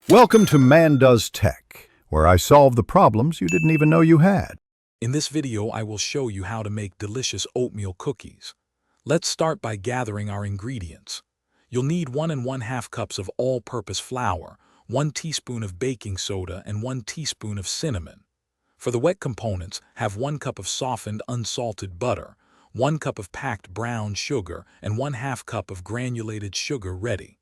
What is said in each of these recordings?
Welcome to Man Does Tech, where I solve the problems you didn't even know you had. In this video, I will show you how to make delicious oatmeal cookies. Let's start by gathering our ingredients. You'll need 1 1/2 cups of all-purpose flour, 1 teaspoon of baking soda, and 1 teaspoon of cinnamon. For the wet components, have 1 cup of softened unsalted butter, 1 cup of packed brown sugar, and 1/2 cup of granulated sugar ready.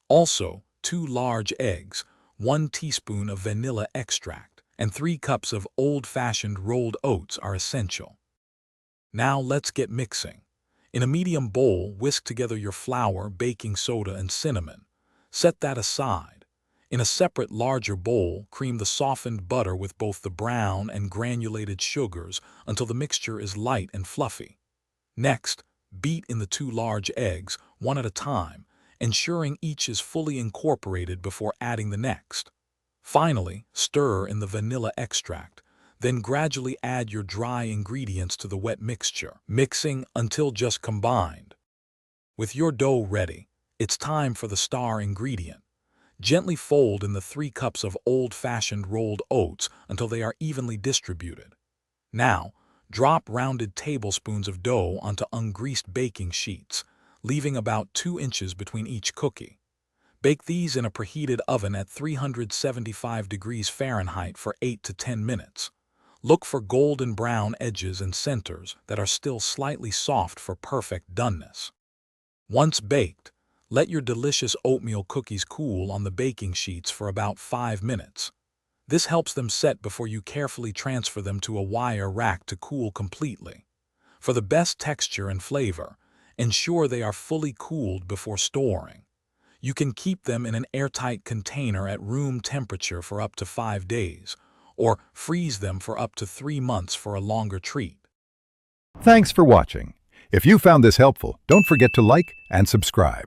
Also, 2 large eggs, 1 teaspoon of vanilla extract, and 3 cups of old-fashioned rolled oats are essential. Now let's get mixing. In a medium bowl, whisk together your flour, baking soda, and cinnamon. Set that aside. In a separate larger bowl, cream the softened butter with both the brown and granulated sugars until the mixture is light and fluffy. Next, beat in the 2 large eggs, one at a time, ensuring each is fully incorporated before adding the next. Finally, stir in the vanilla extract, then gradually add your dry ingredients to the wet mixture, mixing until just combined. With your dough ready, it's time for the star ingredient. Gently fold in the 3 cups of old-fashioned rolled oats until they are evenly distributed. Now, drop rounded tablespoons of dough onto ungreased baking sheets, leaving about 2 inches between each cookie. Bake these in a preheated oven at 375 degrees Fahrenheit for 8 to 10 minutes. Look for golden brown edges and centers that are still slightly soft for perfect doneness. Once baked, let your delicious oatmeal cookies cool on the baking sheets for about 5 minutes. This helps them set before you carefully transfer them to a wire rack to cool completely. For the best texture and flavor, ensure they are fully cooled before storing. You can keep them in an airtight container at room temperature for up to 5 days, or freeze them for up to 3 months for a longer treat. Thanks for watching. If you found this helpful, don't forget to like and subscribe.